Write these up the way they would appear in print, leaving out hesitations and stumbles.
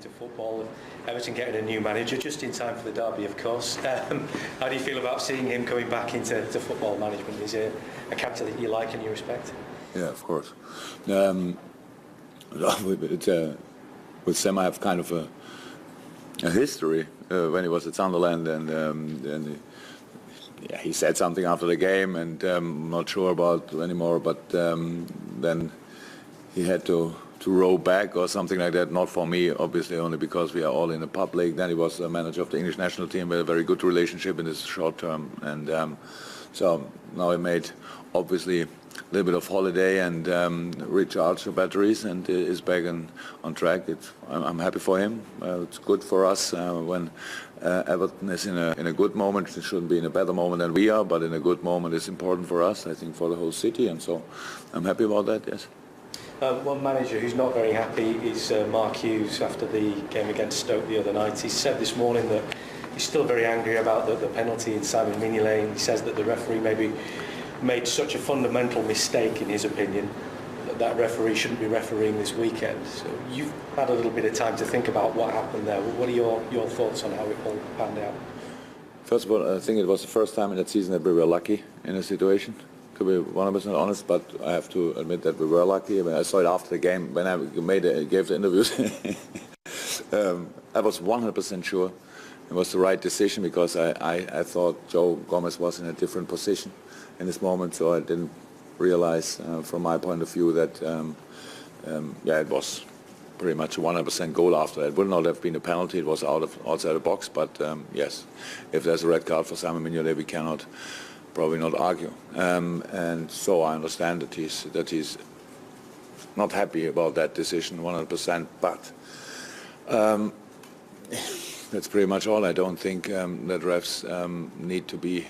into football. Everton getting a new manager just in time for the derby, of course. How do you feel about seeing him coming back into football management? Is he a character that you like and you respect? Yeah, of course. With Sam, I have kind of a history when he was at Sunderland, and he said something after the game, and I'm not sure about anymore. But then he had to row back or something like that. Not for me, obviously, only because we are all in the public. Then he was the manager of the English national team with a very good relationship in this short term, and so now he made obviously a little bit of holiday and recharge the batteries, and is back on track. I'm happy for him. It's good for us when Everton is in a good moment. It shouldn't be in a better moment than we are, but in a good moment is important for us, I think, for the whole city, and so I'm happy about that, yes. One manager who's not very happy is Mark Hughes after the game against Stoke the other night. He said this morning that he's still very angry about the penalty in Simon Mignolet. He says that the referee maybe made such a fundamental mistake, in his opinion, that referee shouldn't be refereeing this weekend. So you've had a little bit of time to think about what happened there. What are your thoughts on how it all panned out? First of all, I think it was the first time in that season that we were lucky in a situation. To be 100% honest, but I have to admit that we were lucky. I mean, I saw it after the game when I gave the interviews. I was 100% sure it was the right decision, because I thought Joe Gomez was in a different position in this moment, so I didn't realize from my point of view that it was pretty much a 100% goal after that. It would not have been a penalty. It was outside the box, but yes, if there's a red card for Simon Mignolet, we cannot probably not argue, and so I understand that he's not happy about that decision 100%, but that's pretty much all. I don't think that refs need to be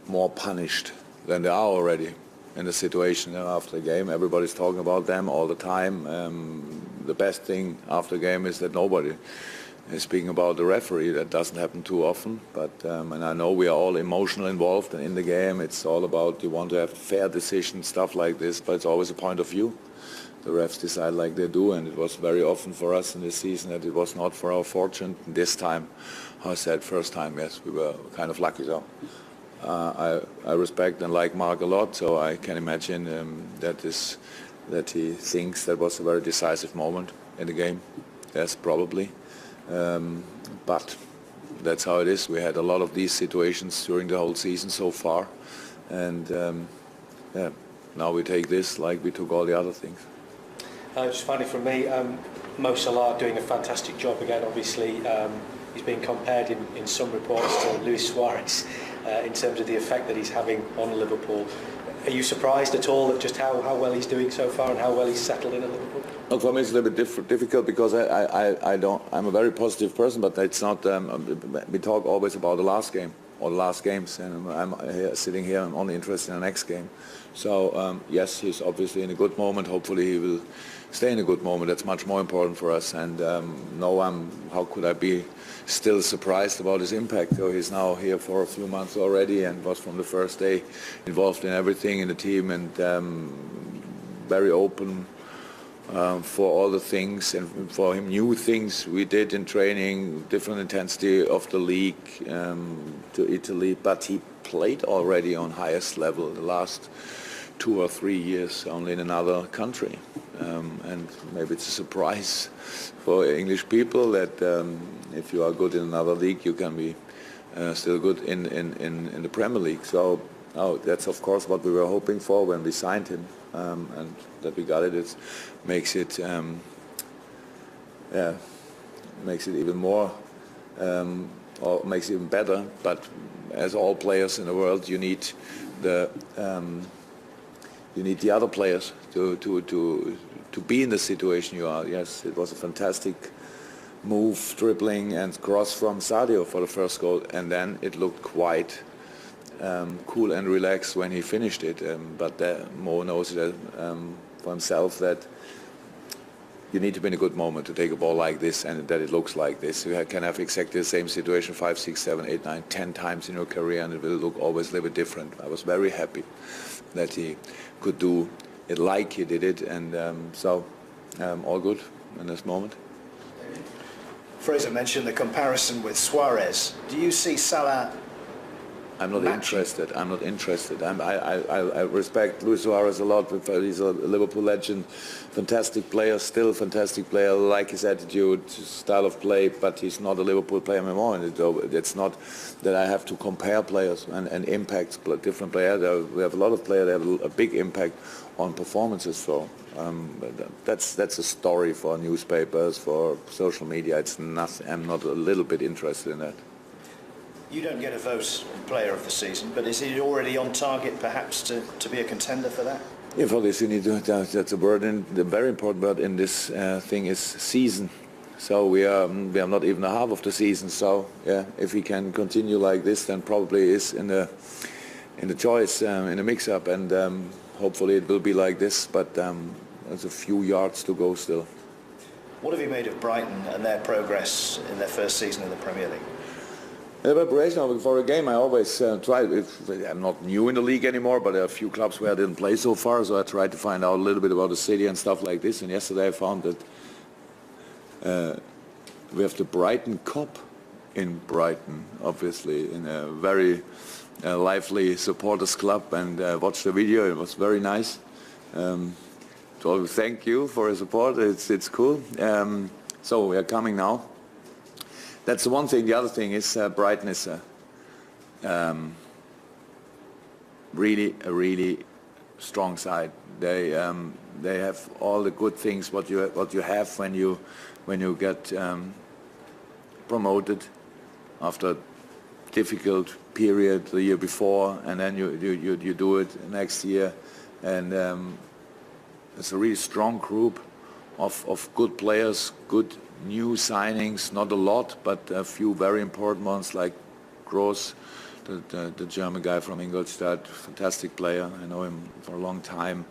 more punished than they are already in the situation after the game. Everybody's talking about them all the time. The best thing after the game is that nobody is speaking about the referee. That doesn't happen too often, but and I know we are all emotional involved, and in the game it's all about you want to have fair decisions, stuff like this, but it's always a point of view. The refs decide like they do, and it was very often for us in this season that it was not for our fortune. This time, I said first time, yes, we were kind of lucky. So I respect and like Mark a lot, so I can imagine that he thinks that was a very decisive moment in the game. Yes, probably. But that's how it is. We had a lot of these situations during the whole season so far, and now we take this like we took all the other things. Just finally from me, Mo Salah doing a fantastic job again. Obviously, he's being compared in some reports to Luis Suarez in terms of the effect that he's having on Liverpool. Are you surprised at all at just how well he's doing so far and how well he's settled in at Liverpool? Look, for me it's a little bit difficult because I'm a very positive person, but it's not. We talk always about the last game or the last games, and I'm sitting here. I'm only interested in the next game. So yes, he's obviously in a good moment. Hopefully he will stay in a good moment. That's much more important for us. And how could I be still surprised about his impact? So he's now here for a few months already and was from the first day involved in everything in the team, and very open for all the things and for him new things we did in training, different intensity of the league to Italy, but he played already on highest level the last 2 or 3 years only in another country, and maybe it's a surprise for English people that if you are good in another league you can be still good in the Premier League. So that's of course what we were hoping for when we signed him, and that we got it. It makes it makes it even more or makes it even better. But as all players in the world, you need the other players to be in the situation you are. Yes, it was a fantastic move, dribbling and cross from Sadio for the first goal, and then it looked quite cool and relaxed when he finished it. But Mo knows that for himself that you need to be in a good moment to take a ball like this and that it looks like this. You can have exactly the same situation 5, 6, 7, 8, 9, 10 times in your career and it will look always a little bit different. I was very happy that he could do it like he did it, and so all good in this moment. Fraser mentioned the comparison with Suarez. Do you see Salah? I'm not interested. I'm not interested. I respect Luis Suarez a lot. He's a Liverpool legend, fantastic player, still fantastic player. Like his attitude, style of play, but he's not a Liverpool player anymore. And it's not that I have to compare players and impact different players. We have a lot of players that have a big impact on performances. So that's a story for newspapers, for social media. It's nothing. I'm not a little bit interested in that. You don't get a vote player of the season, but is he already on target perhaps to be a contender for that? Yeah, for this you need to, that's a word, the very important word in this thing is season. So we are not even a half of the season, so yeah, if he can continue like this, then probably is in the choice, in the mix-up, and hopefully it will be like this, but there's a few yards to go still. What have you made of Brighton and their progress in their first season in the Premier League? The preparation for a game, I always try. I'm not new in the league anymore, but there are a few clubs where I didn't play so far, so I tried to find out a little bit about the city and stuff like this. And yesterday I found that we have the Brighton Cup in Brighton, obviously, in a very lively supporters club, and watched the video. It was very nice. So thank you for your support. It's cool. So we are coming now. That's the one thing. The other thing is Brighton is a really strong side. They have all the good things what you have when you get promoted after a difficult period the year before, and then you do it next year, and it's a really strong group of good players, good new signings, not a lot, but a few very important ones like Gross, the German guy from Ingolstadt, fantastic player. I know him for a long time,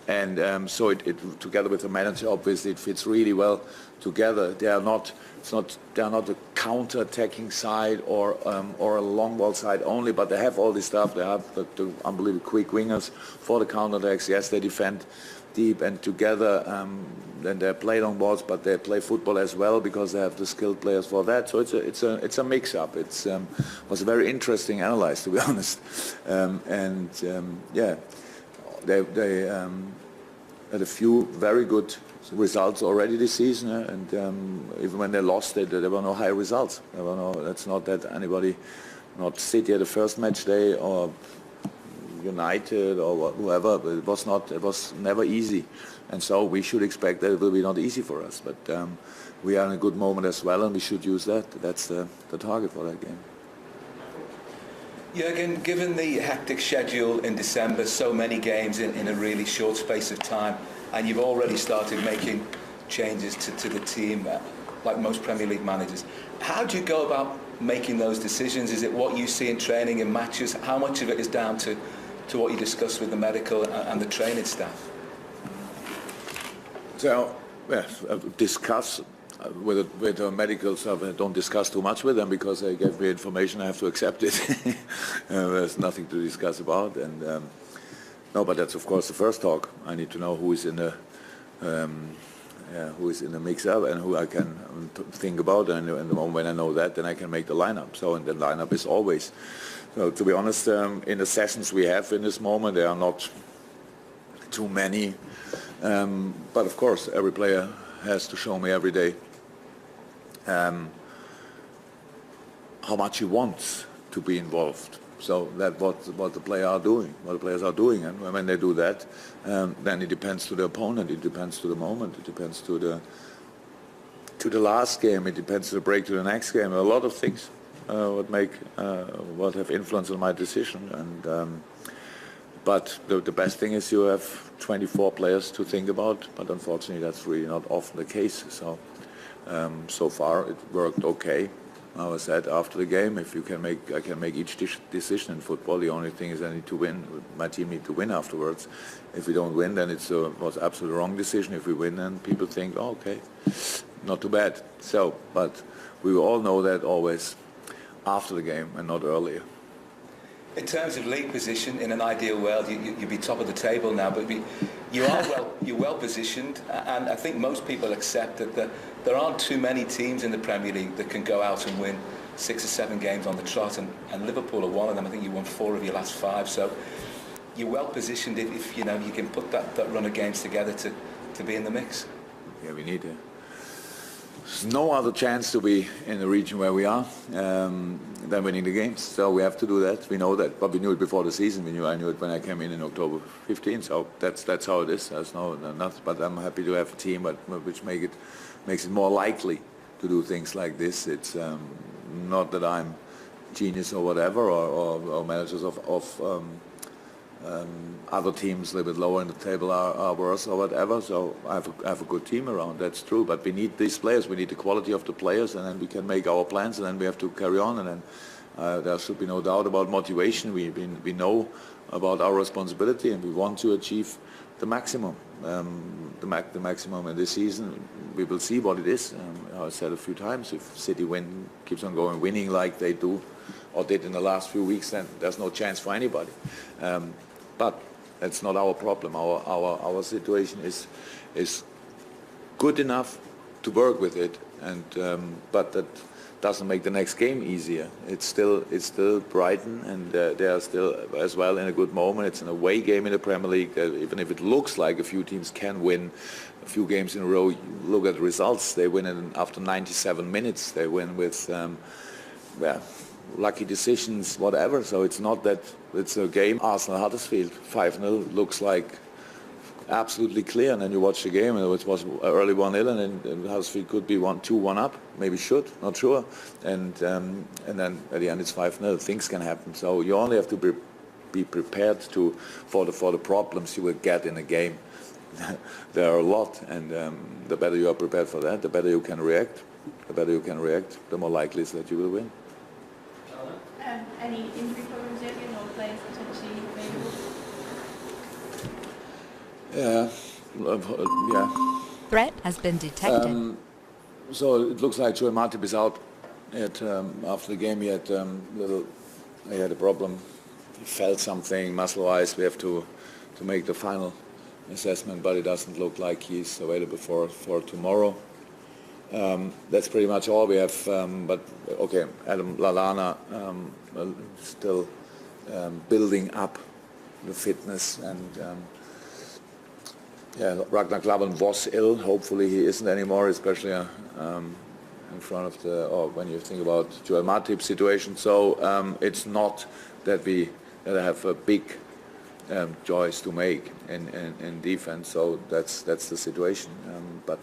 and so it together with the manager, obviously it fits really well together. They are not a counter-attacking side or a long ball side only, but they have all this stuff. They have the unbelievable quick wingers for the counter-attacks. Yes, they defend deep, and together then they play long balls, but they play football as well because they have the skilled players for that. So it's a mix-up. It was very interesting analyzed, to be honest, yeah, they had a few very good results already this season, and even when they lost, there were no high results. There were no. That's not that anybody, not City at the first match day or United or whoever, but it was never easy, and so we should expect that it will be not easy for us, but we are in a good moment as well, and we should use that. That's the target for that game. Jurgen, given the hectic schedule in December, so many games in a really short space of time, and you've already started making changes to the team, like most Premier League managers, how do you go about making those decisions? Is it what you see in training and matches? How much of it is down to what you discuss with the medical and the training staff? So, yes, discuss with the medical staff. I don't discuss too much with them because they gave me information. I have to accept it. There's nothing to discuss about, and no. But that's of course the first talk. I need to know who is in the mix-up and who I can think about. And the moment when I know that, then I can make the lineup. So, and the lineup is always. So, to be honest, in the sessions we have in this moment, there are not too many. But of course, every player has to show me every day how much he wants to be involved. So that what the players are doing, and when they do that, then it depends to the opponent, it depends to the moment, it depends to the last game, it depends to the break to the next game. A lot of things what have influence on my decision, and but the best thing is you have 24 players to think about, but unfortunately that's really not often the case. So so far it worked okay. I said after the game, if I can make each decision in football. The only thing is I need to win. My team need to win afterwards. If we don't win, then it was absolutely wrong decision. If we win, then people think, oh, okay, not too bad. So, but we all know that always after the game and not earlier. In terms of league position, in an ideal world, you'd be top of the table now, but you're well positioned, and I think most people accept that there aren't too many teams in the Premier League that can go out and win 6 or 7 games on the trot, and Liverpool are one of them. I think you won 4 of your last 5, so you're well positioned if you know you can put that run of games together to be in the mix. Yeah, we need it. There's no other chance to be in the region where we are than winning the games. So we have to do that. We know that, but we knew it before the season. I knew it when I came in October 15. So that's how it is. There's nothing. But I'm happy to have a team which makes it more likely to do things like this. It's not that I'm genius or whatever, or managers of other teams a little bit lower in the table are worse or whatever. So I have a good team around, that's true. But we need these players, we need the quality of the players, and then we can make our plans, and then we have to carry on. And then there should be no doubt about motivation. We know about our responsibility, and we want to achieve the maximum. The maximum in this season. We will see what it is. I said a few times, if City keeps on going winning like they do or did in the last few weeks, then there's no chance for anybody. But that's not our problem. Our situation is good enough to work with it, and but that doesn't make the next game easier. It's still Brighton, and they are still as well in a good moment. It's an away game in the Premier League. Even if it looks like a few teams can win a few games in a row, you look at the results. They win after 97 minutes. They win with lucky decisions, whatever. So it's not that it's a game. Arsenal-Huddersfield 5-0 looks like absolutely clear, and then you watch the game and it was early 1-0, and then Huddersfield could be 1-2 up, maybe should, not sure, and then at the end it's 5-0. Things can happen, so you only have to be prepared for the problems you will get in a game. There are a lot, and the better you are prepared for that, the better you can react. The better you can react, the more likely is that you will win. Any injury problems yet, or players potentially available? Yeah. Threat has been detected. So it looks like Jurgen Klopp is out. After the game, he had a problem. He felt something muscle-wise. We have to make the final assessment, but it doesn't look like he's available for tomorrow. That's pretty much all we have. But okay, Adam Lallana still building up the fitness, and Ragnar Klavan was ill. Hopefully he isn't anymore, especially in front of or when you think about Joel Matip's situation. So it's not that I have a big choice to make in defense. So that's the situation. But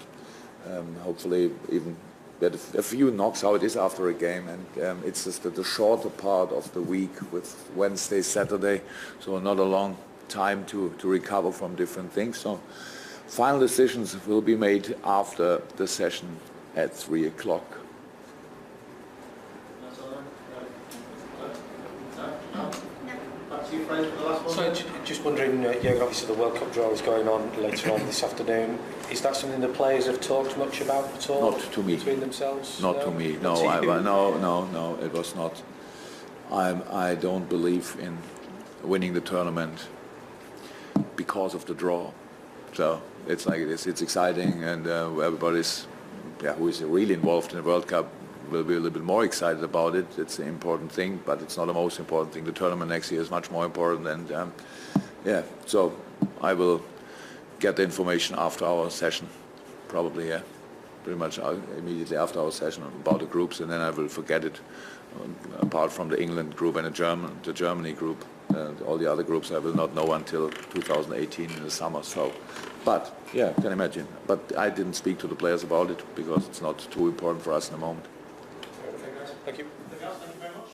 hopefully even get a few knocks, how it is after a game, and it's just the shorter part of the week with Wednesday, Saturday, so not a long time to recover from different things. So final decisions will be made after the session at 3 o'clock. So just wondering, Jurgen, obviously the World Cup draw is going on later on this afternoon. Is that something the players have talked much about at all? Not to me. Between themselves? Not to me. No, no, it was not. I don't believe in winning the tournament because of the draw. So it's like this. It's exciting, and everybody's who is really involved in the World Cup will be a little bit more excited about it. It's an important thing, but it's not the most important thing. The tournament next year is much more important, and so I will get the information after our session, probably, pretty much immediately after our session about the groups, and then I will forget it. Apart from the England group and the Germany group, all the other groups I will not know until 2018 in the summer. So, but yeah, can imagine. But I didn't speak to the players about it because it's not too important for us in the moment. Thank you.